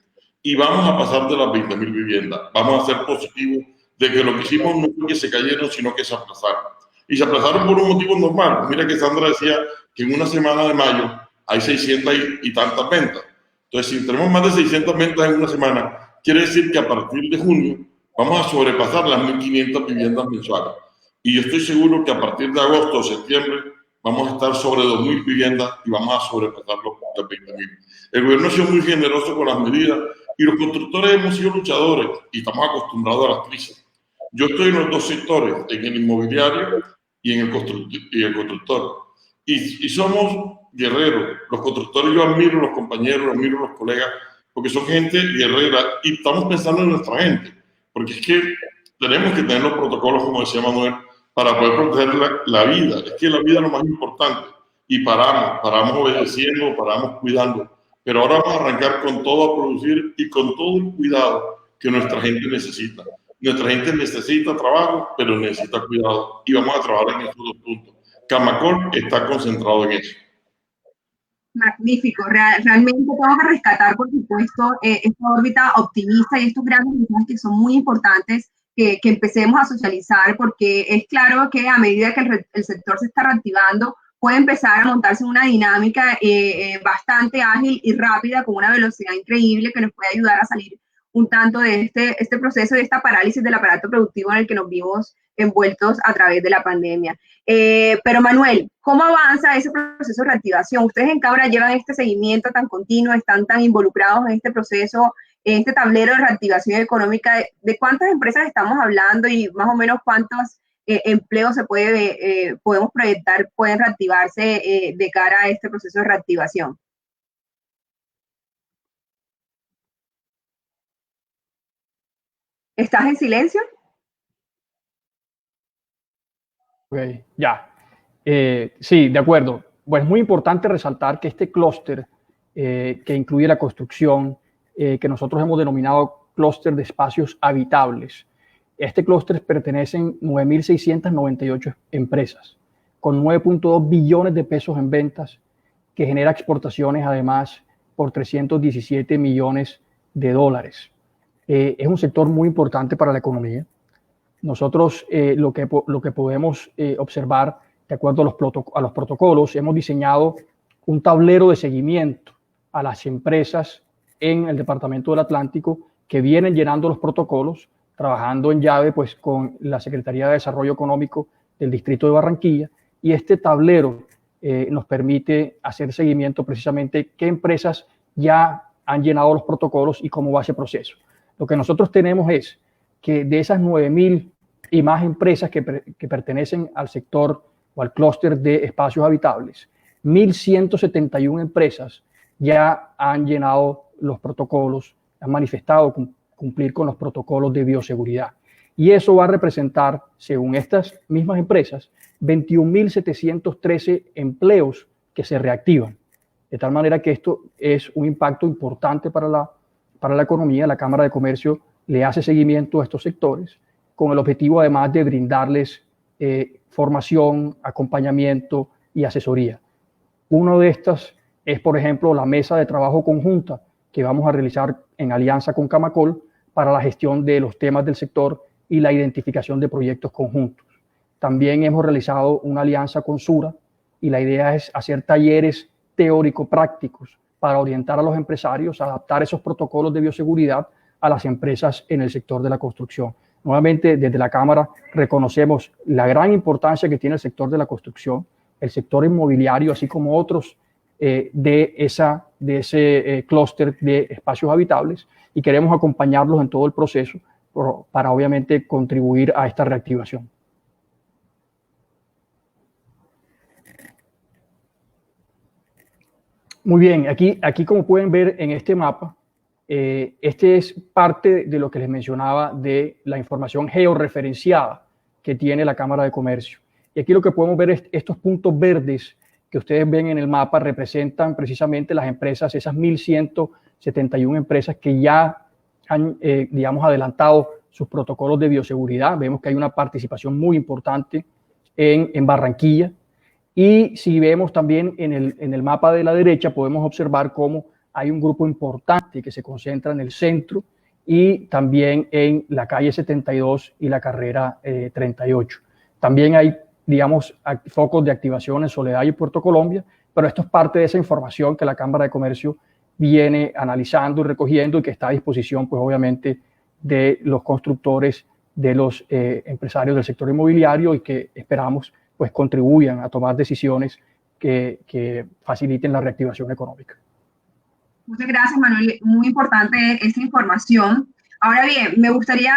Y vamos a pasar de las 20.000 viviendas. Vamos a ser positivos de que lo que hicimos no fue que se cayeron, sino que se aplazaron. Y se aplazaron por un motivo normal. Mira que Sandra decía que en una semana de mayo hay 600 y tantas ventas. Entonces, si tenemos más de 600 ventas en una semana, quiere decir que a partir de junio vamos a sobrepasar las 1.500 viviendas mensuales. Y yo estoy seguro que a partir de agosto o septiembre vamos a estar sobre 2.000 viviendas y vamos a sobrepasar los 20.000. El gobierno ha sido muy generoso con las medidas y los constructores hemos sido luchadores y estamos acostumbrados a las crisis. Yo estoy en los dos sectores, en el inmobiliario y en el constructor. Y somos guerreros. Los constructores, yo admiro a los compañeros, admiro a los colegas, porque son gente guerrera y estamos pensando en nuestra gente. Porque es que tenemos que tener los protocolos, como decía Manuel, para poder proteger la vida. Es que la vida es lo más importante. Y paramos obedeciendo, paramos cuidando. Pero ahora vamos a arrancar con todo a producir y con todo el cuidado que nuestra gente necesita. Nuestra gente necesita trabajo, pero necesita cuidado. Y vamos a trabajar en estos dos puntos. Camacol está concentrado en eso. Magnífico. Realmente tengo que rescatar, por supuesto, esta órbita optimista y estos grandes mensajes que son muy importantes que empecemos a socializar, porque es claro que a medida que el sector se está reactivando, puede empezar a montarse en una dinámica bastante ágil y rápida, con una velocidad increíble que nos puede ayudar a salir un tanto de este proceso, de esta parálisis del aparato productivo en el que nos vimos envueltos a través de la pandemia. Pero Manuel, ¿cómo avanza ese proceso de reactivación? Ustedes en Cabra llevan este seguimiento tan continuo, están tan involucrados en este proceso, en este tablero de reactivación económica. ¿De cuántas empresas estamos hablando y más o menos cuántos empleos podemos proyectar, pueden reactivarse de cara a este proceso de reactivación? ¿Estás en silencio? Ok, ya. Sí, de acuerdo. Bueno, es muy importante resaltar que este clúster que incluye la construcción, que nosotros hemos denominado clúster de espacios habitables, este clúster pertenecen 9.698 empresas con 9.2 billones de pesos en ventas, que genera exportaciones además por 317 millones de dólares. Es un sector muy importante para la economía. Nosotros lo que podemos observar, de acuerdo a los protocolos, hemos diseñado un tablero de seguimiento a las empresas en el Departamento del Atlántico que vienen llenando los protocolos, trabajando en llave pues, con la Secretaría de Desarrollo Económico del Distrito de Barranquilla, y este tablero nos permite hacer seguimiento precisamente qué empresas ya han llenado los protocolos y cómo va ese proceso. Lo que nosotros tenemos es que de esas 9.000 y más empresas que pertenecen al sector o al clúster de espacios habitables, 1.171 empresas ya han llenado los protocolos, han manifestado cumplir con los protocolos de bioseguridad. Y eso va a representar, según estas mismas empresas, 21.713 empleos que se reactivan. De tal manera que esto es un impacto importante para la economía. La Cámara de Comercio le hace seguimiento a estos sectores con el objetivo además de brindarles formación, acompañamiento y asesoría. Uno de estas es, por ejemplo, la mesa de trabajo conjunta que vamos a realizar en alianza con Camacol para la gestión de los temas del sector y la identificación de proyectos conjuntos. También hemos realizado una alianza con Sura y la idea es hacer talleres teórico-prácticos para orientar a los empresarios a adaptar esos protocolos de bioseguridad a las empresas en el sector de la construcción. Nuevamente, desde la Cámara reconocemos la gran importancia que tiene el sector de la construcción, el sector inmobiliario, así como otros de ese clúster de espacios habitables, y queremos acompañarlos en todo el proceso para obviamente contribuir a esta reactivación. Muy bien, aquí como pueden ver en este mapa, este es parte de lo que les mencionaba de la información georreferenciada que tiene la Cámara de Comercio. Y aquí lo que podemos ver es estos puntos verdes que ustedes ven en el mapa representan precisamente las empresas, esas 1.171 empresas que ya han, digamos, adelantado sus protocolos de bioseguridad. Vemos que hay una participación muy importante en Barranquilla. Y si vemos también en el mapa de la derecha, podemos observar cómo hay un grupo importante que se concentra en el centro y también en la calle 72 y la carrera 38. También hay, digamos, focos de activación en Soledad y Puerto Colombia, pero esto es parte de esa información que la Cámara de Comercio viene analizando y recogiendo y que está a disposición, pues obviamente, de los constructores, de los empresarios del sector inmobiliario, y que esperamos pues contribuyan a tomar decisiones que faciliten la reactivación económica. Muchas gracias, Manuel. Muy importante esta información. Ahora bien, me gustaría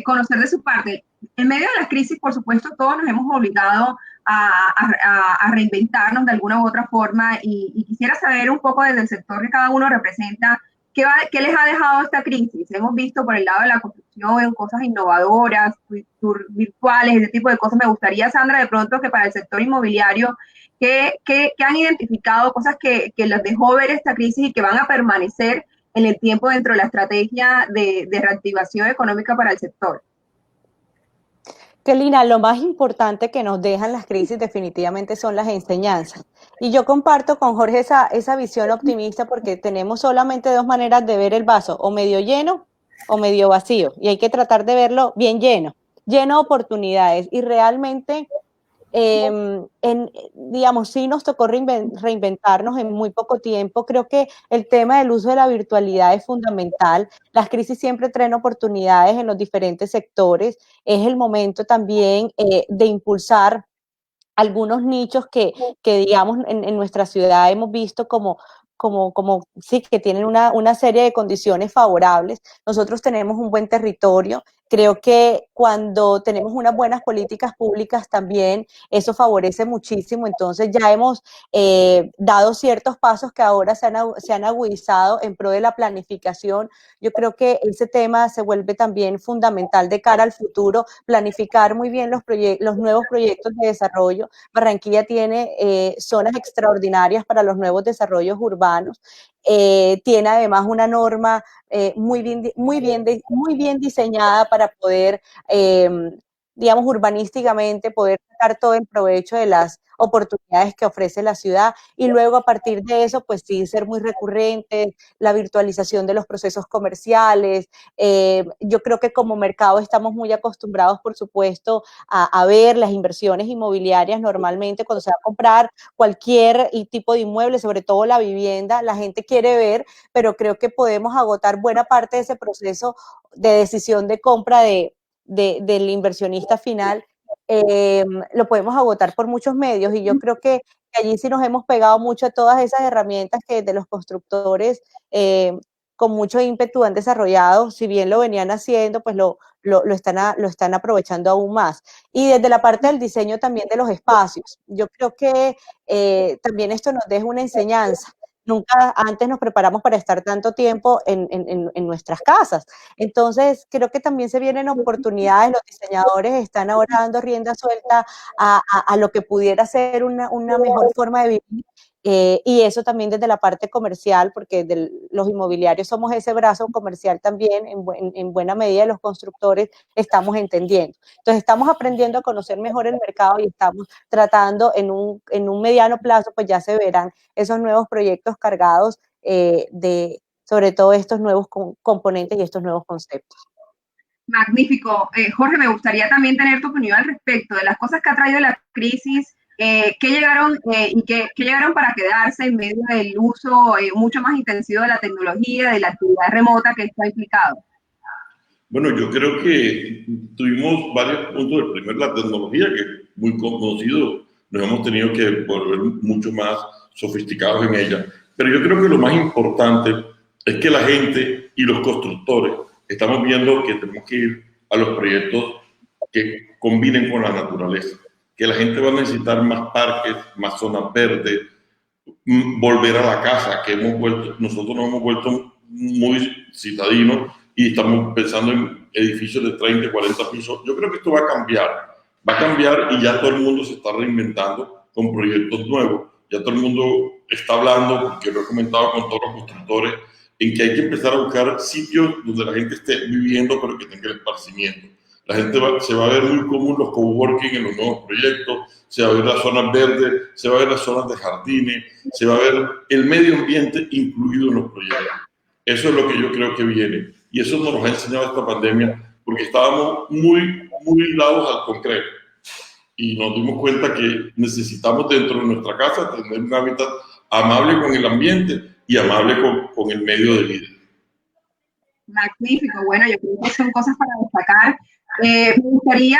conocer de su parte. En medio de la crisis, por supuesto, todos nos hemos obligado a reinventarnos de alguna u otra forma, y quisiera saber un poco desde el sector que cada uno representa, ¿qué les ha dejado esta crisis? Hemos visto por el lado de la construcción cosas innovadoras, tours virtuales, ese tipo de cosas. Me gustaría, Sandra, de pronto que para el sector inmobiliario, ¿qué han identificado cosas que les dejó ver esta crisis y que van a permanecer en el tiempo dentro de la estrategia de reactivación económica para el sector? Kelina, lo más importante que nos dejan las crisis definitivamente son las enseñanzas. Y yo comparto con Jorge esa visión optimista, porque tenemos solamente dos maneras de ver el vaso, o medio lleno o medio vacío. Y hay que tratar de verlo bien lleno de oportunidades. Y realmente, digamos, sí nos tocó reinventarnos en muy poco tiempo. Creo que el tema del uso de la virtualidad es fundamental. Las crisis siempre traen oportunidades en los diferentes sectores. Es el momento también de impulsar algunos nichos que digamos, en nuestra ciudad hemos visto como sí, que tienen una serie de condiciones favorables. Nosotros tenemos un buen territorio. Creo que cuando tenemos unas buenas políticas públicas también eso favorece muchísimo. Entonces ya hemos dado ciertos pasos que ahora se han agudizado en pro de la planificación. Yo creo que ese tema se vuelve también fundamental de cara al futuro, planificar muy bien los nuevos proyectos de desarrollo. Barranquilla tiene zonas extraordinarias para los nuevos desarrollos urbanos. Tiene además una norma muy bien diseñada para poder digamos, urbanísticamente, poder sacar todo el provecho de las oportunidades que ofrece la ciudad y luego a partir de eso, pues sí, ser muy recurrente, la virtualización de los procesos comerciales. Yo creo que como mercado estamos muy acostumbrados, por supuesto, a ver las inversiones inmobiliarias normalmente cuando se va a comprar cualquier tipo de inmueble, sobre todo la vivienda, la gente quiere ver, pero creo que podemos agotar buena parte de ese proceso de decisión de compra del inversionista final, lo podemos agotar por muchos medios y yo creo que allí sí nos hemos pegado mucho a todas esas herramientas que de los constructores con mucho ímpetu han desarrollado, si bien lo venían haciendo, pues lo están aprovechando aún más. Y desde la parte del diseño también de los espacios, yo creo que también esto nos deja una enseñanza. Nunca antes nos preparamos para estar tanto tiempo en nuestras casas. Entonces, creo que también se vienen oportunidades, los diseñadores están ahora dando rienda suelta a lo que pudiera ser una mejor forma de vivir. Y eso también desde la parte comercial, porque los inmobiliarios somos ese brazo comercial también, en buena medida los constructores estamos entendiendo. Entonces estamos aprendiendo a conocer mejor el mercado y estamos tratando en un mediano plazo, pues ya se verán esos nuevos proyectos cargados sobre todo estos nuevos componentes y estos nuevos conceptos. Magnífico. Jorge, me gustaría también tener tu opinión al respecto de las cosas que ha traído la crisis, que llegaron y que llegaron para quedarse en medio del uso mucho más intensivo de la tecnología, de la actividad remota que está implicado. Bueno, yo creo que tuvimos varios puntos. El primero, la tecnología, que es muy conocido, nos hemos tenido que volver mucho más sofisticados en ella. Pero yo creo que lo más importante es que la gente y los constructores estamos viendo que tenemos que ir a los proyectos que combinen con la naturaleza, que la gente va a necesitar más parques, más zonas verdes, volver a la casa, que nosotros nos hemos vuelto muy citadinos y estamos pensando en edificios de 30, 40 pisos. Yo creo que esto va a cambiar y ya todo el mundo se está reinventando con proyectos nuevos. Ya todo el mundo está hablando, porque lo he comentado con todos los constructores, en que hay que empezar a buscar sitios donde la gente esté viviendo, pero que tenga el esparcimiento. La gente se va a ver muy común los coworking en los nuevos proyectos, se va a ver las zonas verdes, se va a ver las zonas de jardines, se va a ver el medio ambiente incluido en los proyectos. Eso es lo que yo creo que viene. Y eso nos lo ha enseñado esta pandemia, porque estábamos muy dados al concreto. Y nos dimos cuenta que necesitamos dentro de nuestra casa tener un hábitat amable con el ambiente y amable con el medio de vida. Magnífico. Bueno, yo creo que son cosas para destacar. Me gustaría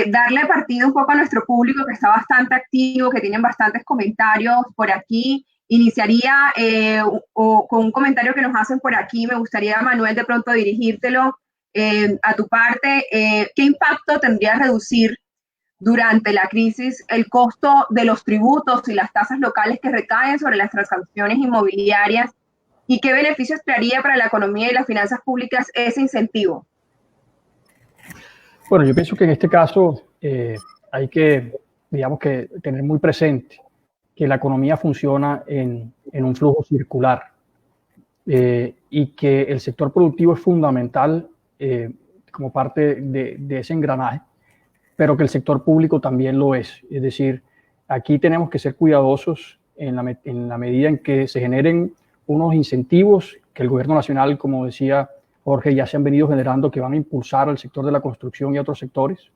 darle partido un poco a nuestro público que está bastante activo, que tienen bastantes comentarios por aquí. Iniciaría con un comentario que nos hacen por aquí. Me gustaría, Manuel, de pronto dirigírtelo a tu parte. ¿Qué impacto tendría reducir durante la crisis el costo de los tributos y las tasas locales que recaen sobre las transacciones inmobiliarias? ¿Y qué beneficios traería para la economía y las finanzas públicas ese incentivo? Bueno, yo pienso que en este caso hay que, digamos, que tener muy presente que la economía funciona en un flujo circular y que el sector productivo es fundamental como parte de ese engranaje, pero que el sector público también lo es. Es decir, aquí tenemos que ser cuidadosos en la medida en que se generen unos incentivos que el gobierno nacional, como decía Jorge, ya se han venido generando, que van a impulsar al sector de la construcción y a otros sectores.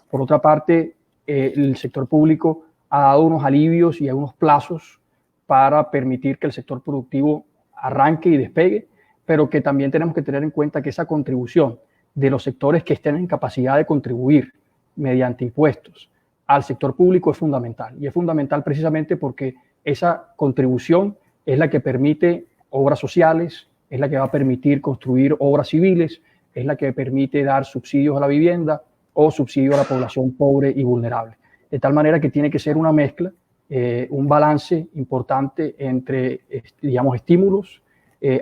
Por otra parte, el sector público ha dado unos alivios y unos plazos para permitir que el sector productivo arranque y despegue, pero que también tenemos que tener en cuenta que esa contribución de los sectores que estén en capacidad de contribuir mediante impuestos al sector público es fundamental. Y es fundamental precisamente porque esa contribución es la que permite obras sociales, es la que va a permitir construir obras civiles, es la que permite dar subsidios a la vivienda o subsidios a la población pobre y vulnerable. De tal manera que tiene que ser una mezcla, un balance importante entre, digamos, estímulos,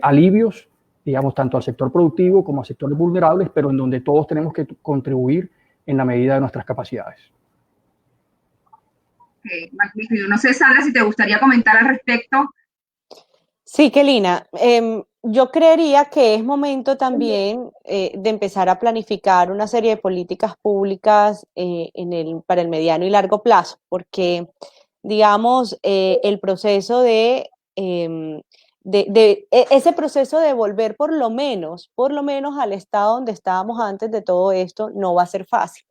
alivios, digamos, tanto al sector productivo como a sectores vulnerables, pero en donde todos tenemos que contribuir en la medida de nuestras capacidades. Magnífico. No sé, Sandra, si te gustaría comentar al respecto. Sí, Kelina, yo creería que es momento también de empezar a planificar una serie de políticas públicas para el mediano y largo plazo, porque, digamos, el proceso ese proceso de volver por lo menos al estado donde estábamos antes de todo esto, no va a ser fácil.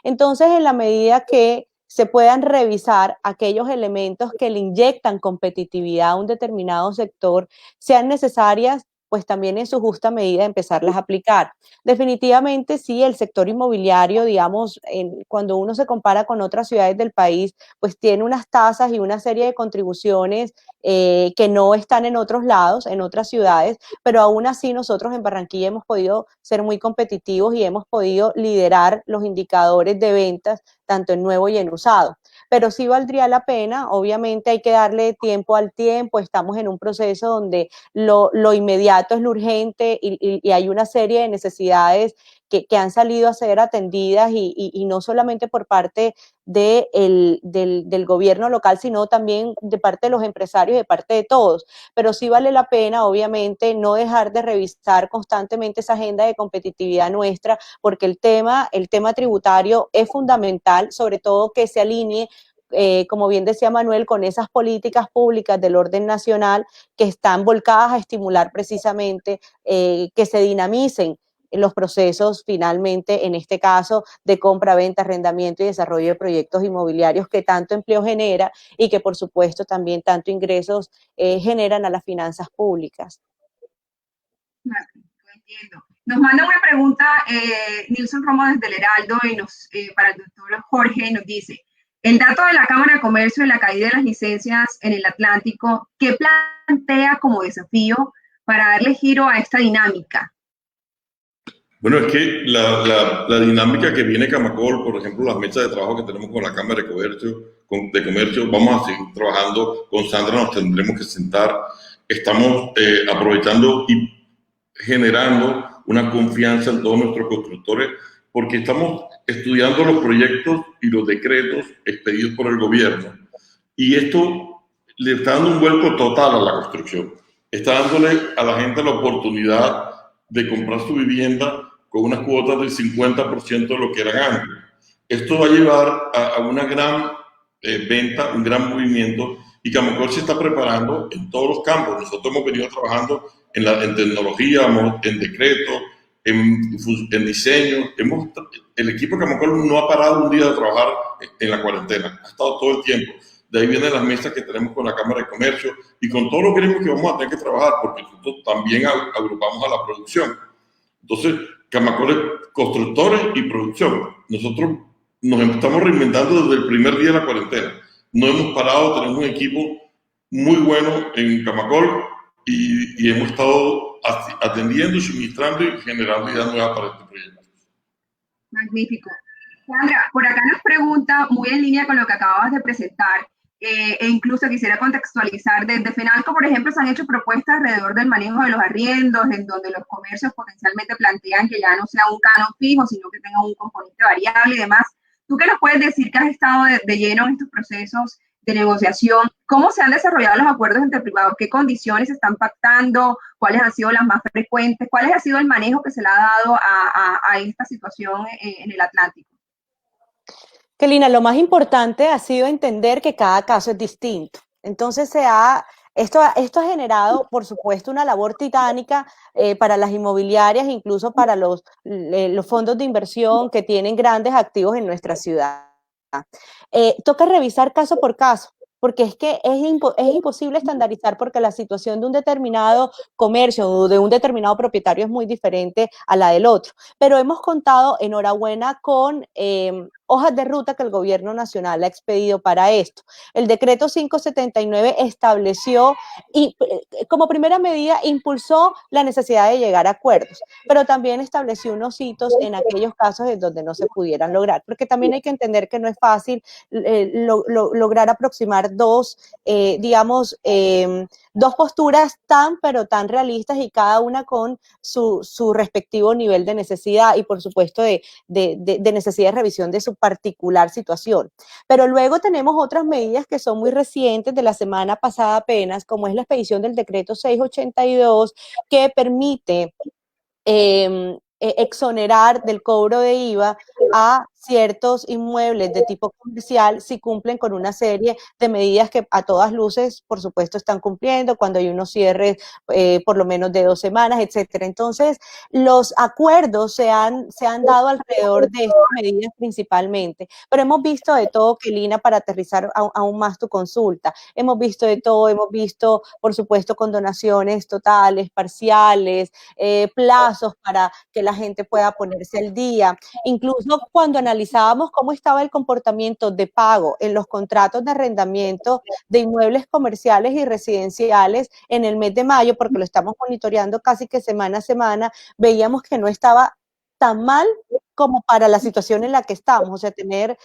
Entonces, en la medida que se puedan revisar aquellos elementos que le inyectan competitividad a un determinado sector, sean necesarias, pues también en su justa medida empezarlas a aplicar. Definitivamente sí, el sector inmobiliario, digamos, cuando uno se compara con otras ciudades del país, pues tiene unas tasas y una serie de contribuciones que no están en otros lados, en otras ciudades, pero aún así nosotros en Barranquilla hemos podido ser muy competitivos y hemos podido liderar los indicadores de ventas tanto en nuevo y en usado. Pero sí valdría la pena, obviamente hay que darle tiempo al tiempo, estamos en un proceso donde lo inmediato es lo urgente y hay una serie de necesidades que han salido a ser atendidas y no solamente por parte del gobierno local, sino también de parte de los empresarios y de parte de todos. Pero sí vale la pena, obviamente, no dejar de revisar constantemente esa agenda de competitividad nuestra, porque el tema tributario es fundamental, sobre todo que se alinee como bien decía Manuel, con esas políticas públicas del orden nacional que están volcadas a estimular precisamente que se dinamicen los procesos finalmente, en este caso, de compra, venta, arrendamiento y desarrollo de proyectos inmobiliarios que tanto empleo genera y que, por supuesto, también tanto ingresos generan a las finanzas públicas. Entiendo. Nos manda una pregunta Nilson Romo desde el Heraldo para el doctor Jorge, nos dice, el dato de la Cámara de Comercio de la caída de las licencias en el Atlántico, ¿qué plantea como desafío para darle giro a esta dinámica? Bueno, es que la dinámica que viene Camacol, por ejemplo, las mesas de trabajo que tenemos con la Cámara de Comercio, vamos a seguir trabajando. Con Sandra nos tendremos que sentar. Estamos aprovechando y generando una confianza en todos nuestros constructores porque estamos estudiando los proyectos y los decretos expedidos por el gobierno. Y esto le está dando un vuelco total a la construcción. Está dándole a la gente la oportunidad de comprar su vivienda con unas cuotas del 50% de lo que eran antes. Esto va a llevar a una gran venta, un gran movimiento, y Camacol se está preparando en todos los campos. Nosotros hemos venido trabajando en tecnología, en decretos, en diseño. El equipo de Camacol no ha parado un día de trabajar en la cuarentena, ha estado todo el tiempo. De ahí vienen las mesas que tenemos con la Cámara de Comercio y con todos los gremios que vamos a tener que trabajar, porque nosotros también agrupamos a la producción. Entonces, Camacol es constructores y producción. Nosotros nos estamos reinventando desde el primer día de la cuarentena. No hemos parado, tenemos un equipo muy bueno en Camacol y hemos estado atendiendo, suministrando y generando ideas nuevas para este proyecto. Magnífico. Sandra, por acá nos pregunta, muy en línea con lo que acabas de presentar, e incluso quisiera contextualizar, desde FENALCO, por ejemplo, se han hecho propuestas alrededor del manejo de los arriendos, en donde los comercios potencialmente plantean que ya no sea un canon fijo, sino que tenga un componente variable y demás. ¿Tú qué nos puedes decir que has estado de lleno en estos procesos de negociación? ¿Cómo se han desarrollado los acuerdos entre privados? ¿Qué condiciones se están pactando? ¿Cuáles han sido las más frecuentes? ¿Cuál ha sido el manejo que se le ha dado a esta situación en el Atlántico? Kelina, lo más importante ha sido entender que cada caso es distinto. Entonces esto ha generado, por supuesto, una labor titánica para las inmobiliarias, incluso para los fondos de inversión que tienen grandes activos en nuestra ciudad. Toca revisar caso por caso, porque es que es imposible estandarizar porque la situación de un determinado comercio o de un determinado propietario es muy diferente a la del otro. Pero hemos contado, enhorabuena, con hojas de ruta que el gobierno nacional ha expedido para esto. El decreto 579 estableció y como primera medida impulsó la necesidad de llegar a acuerdos, pero también estableció unos hitos en aquellos casos en donde no se pudieran lograr, porque también hay que entender que no es fácil lograr aproximar dos, digamos, dos posturas pero tan realistas y cada una con su respectivo nivel de necesidad y, por supuesto, de necesidad de revisión de su particular situación. Pero luego tenemos otras medidas que son muy recientes, de la semana pasada apenas, como es la expedición del decreto 682, que permite exonerar del cobro de IVA a ciertos inmuebles de tipo comercial si cumplen con una serie de medidas que a todas luces, por supuesto, están cumpliendo, cuando hay unos cierres por lo menos de 2 semanas, etcétera. Entonces, los acuerdos se han dado alrededor de estas medidas principalmente, pero hemos visto de todo, Kelina, para aterrizar aún más tu consulta. Hemos visto de todo, hemos visto, por supuesto, condonaciones totales, parciales, plazos para que la gente pueda ponerse al día. Incluso cuando analizábamos cómo estaba el comportamiento de pago en los contratos de arrendamiento de inmuebles comerciales y residenciales en el mes de mayo, porque lo estamos monitoreando casi que semana a semana, veíamos que no estaba tan mal como para la situación en la que estamos, o sea, tener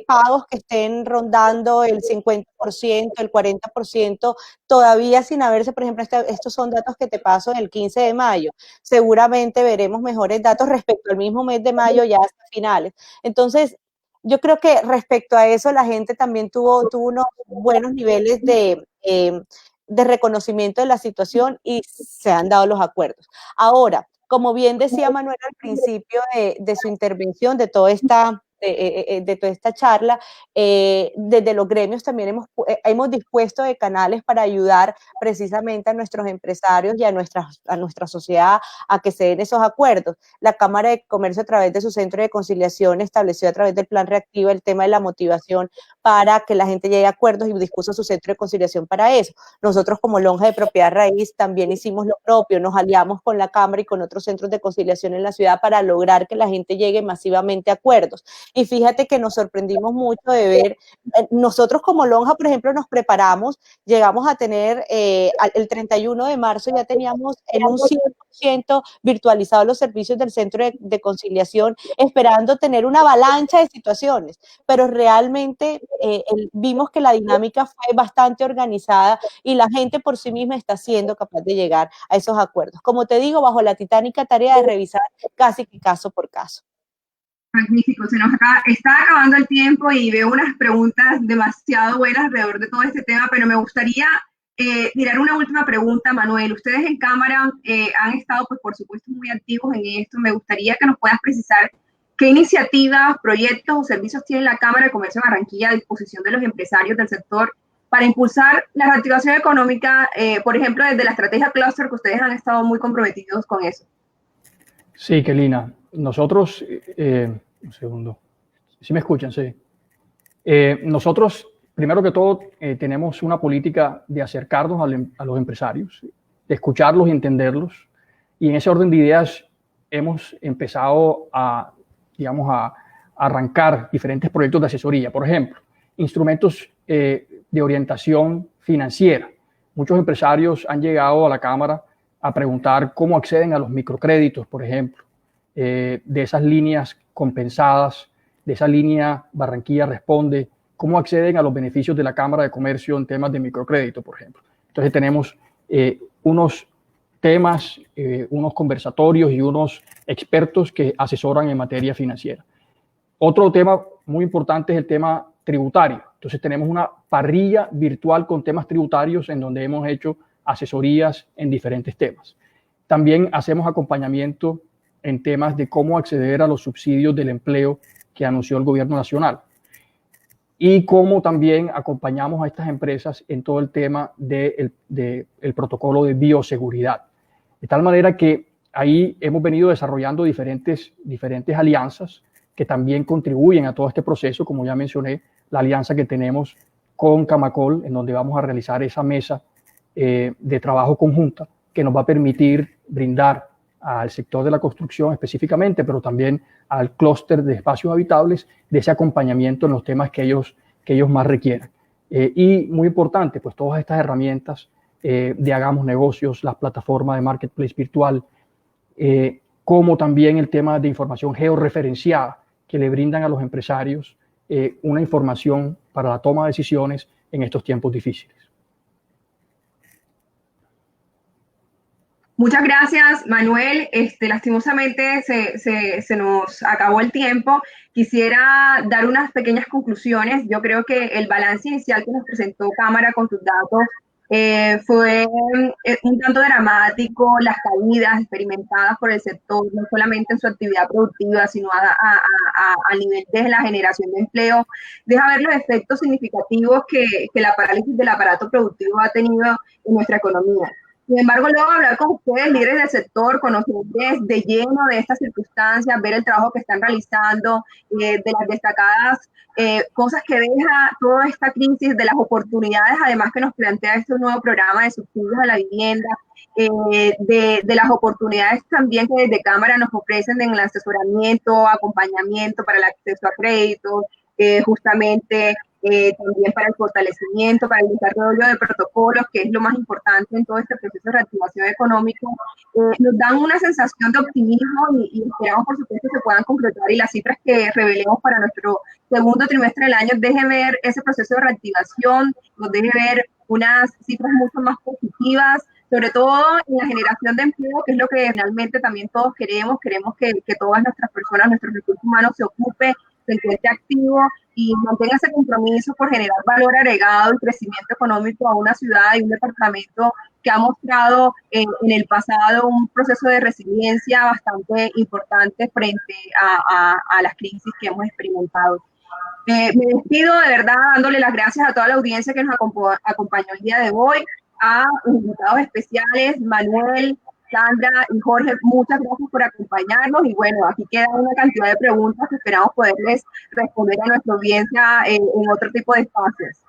pagos que estén rondando el 50%, el 40%, todavía sin haberse, por ejemplo, estos son datos que te paso del 15 de mayo, seguramente veremos mejores datos respecto al mismo mes de mayo ya hasta finales. Entonces, yo creo que respecto a eso la gente también tuvo unos buenos niveles de reconocimiento de la situación y se han dado los acuerdos. Ahora, como bien decía Manuel al principio de su intervención, de toda esta charla, desde los gremios también hemos dispuesto de canales para ayudar precisamente a nuestros empresarios y a nuestra sociedad a que se den esos acuerdos. La Cámara de Comercio, a través de su centro de conciliación, estableció a través del plan reactivo el tema de la motivación para que la gente llegue a acuerdos y dispuso su centro de conciliación para eso. Nosotros, como Lonja de Propiedad Raíz, también hicimos lo propio, nos aliamos con la Cámara y con otros centros de conciliación en la ciudad para lograr que la gente llegue masivamente a acuerdos. Y fíjate que nos sorprendimos mucho de ver, nosotros como Lonja, por ejemplo, nos preparamos, llegamos a tener, el 31 de marzo ya teníamos en un 100% virtualizados los servicios del centro de conciliación, esperando tener una avalancha de situaciones, pero realmente vimos que la dinámica fue bastante organizada y la gente por sí misma está siendo capaz de llegar a esos acuerdos. Como te digo, bajo la titánica tarea de revisar casi que caso por caso. Magnífico, está acabando el tiempo y veo unas preguntas demasiado buenas alrededor de todo este tema, pero me gustaría tirar una última pregunta, Manuel. Ustedes en Cámara han estado, pues por supuesto, muy activos en esto. Me gustaría que nos puedas precisar qué iniciativas, proyectos o servicios tiene la Cámara de Comercio de Barranquilla a disposición de los empresarios del sector para impulsar la reactivación económica, por ejemplo, desde la estrategia Cluster, que ustedes han estado muy comprometidos con eso. Sí, Kelina. Nosotros, un segundo, ¿sí me escuchan? Sí. Nosotros, primero que todo, tenemos una política de acercarnos a los empresarios, de escucharlos y entenderlos. Y en ese orden de ideas hemos empezado a arrancar diferentes proyectos de asesoría. Por ejemplo, instrumentos de orientación financiera. Muchos empresarios han llegado a la Cámara a preguntar cómo acceden a los microcréditos, por ejemplo, de esas líneas compensadas, de esa línea Barranquilla Responde, cómo acceden a los beneficios de la Cámara de Comercio en temas de microcrédito, por ejemplo. Entonces tenemos unos temas, unos conversatorios y unos expertos que asesoran en materia financiera. Otro tema muy importante es el tema tributario. Entonces tenemos una parrilla virtual con temas tributarios en donde hemos hecho asesorías en diferentes temas. También hacemos acompañamiento en temas de cómo acceder a los subsidios del empleo que anunció el gobierno nacional y cómo también acompañamos a estas empresas en todo el tema del protocolo de bioseguridad. De tal manera que ahí hemos venido desarrollando diferentes alianzas que también contribuyen a todo este proceso, como ya mencioné, la alianza que tenemos con Camacol, en donde vamos a realizar esa mesa de trabajo conjunta que nos va a permitir brindar al sector de la construcción específicamente, pero también al clúster de espacios habitables, de ese acompañamiento en los temas que ellos más requieran. Y muy importante, pues todas estas herramientas de Hagamos Negocios, las plataformas de marketplace virtual, como también el tema de información georreferenciada que le brindan a los empresarios una información para la toma de decisiones en estos tiempos difíciles. Muchas gracias, Manuel. Lastimosamente se nos acabó el tiempo. Quisiera dar unas pequeñas conclusiones. Yo creo que el balance inicial que nos presentó Cámara con sus datos fue un tanto dramático. Las caídas experimentadas por el sector, no solamente en su actividad productiva, sino a nivel de la generación de empleo, deja ver los efectos significativos que la parálisis del aparato productivo ha tenido en nuestra economía. Sin embargo, luego hablar con ustedes, líderes del sector, conocerles de lleno de estas circunstancias, ver el trabajo que están realizando, de las destacadas cosas que deja toda esta crisis, de las oportunidades además que nos plantea este nuevo programa de subsidios a la vivienda, de las oportunidades también que desde Cámara nos ofrecen en el asesoramiento, acompañamiento para el acceso a créditos, justamente también para el fortalecimiento, para el desarrollo de protocolos, que es lo más importante en todo este proceso de reactivación económica, nos dan una sensación de optimismo y esperamos, por supuesto, que se puedan concretar y las cifras que revelemos para nuestro segundo trimestre del año deje ver ese proceso de reactivación, nos deje ver unas cifras mucho más positivas, sobre todo en la generación de empleo, que es lo que finalmente también todos queremos que todas nuestras personas, nuestros recursos humanos se ocupe, se encuentre activo y mantenga ese compromiso por generar valor agregado y crecimiento económico a una ciudad y un departamento que ha mostrado en el pasado un proceso de resiliencia bastante importante frente a las crisis que hemos experimentado. Me despido de verdad dándole las gracias a toda la audiencia que nos acompañó el día de hoy, a los invitados especiales, Manuel, Sandra y Jorge, muchas gracias por acompañarnos y bueno, aquí queda una cantidad de preguntas que esperamos poderles responder a nuestra audiencia en otro tipo de espacios.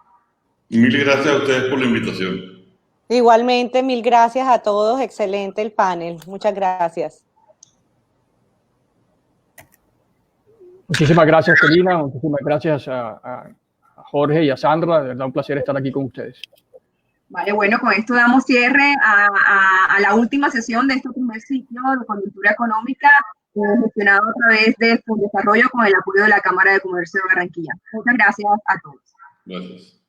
Mil gracias a ustedes por la invitación. Igualmente, mil gracias a todos, excelente el panel, muchas gracias. Muchísimas gracias, Celina, muchísimas gracias a Jorge y a Sandra, de verdad un placer estar aquí con ustedes. Vale, bueno, con esto damos cierre a la última sesión de este primer ciclo de coyuntura económica gestionado a través de Fundesarrollo con el apoyo de la Cámara de Comercio de Barranquilla. Muchas gracias a todos. Gracias.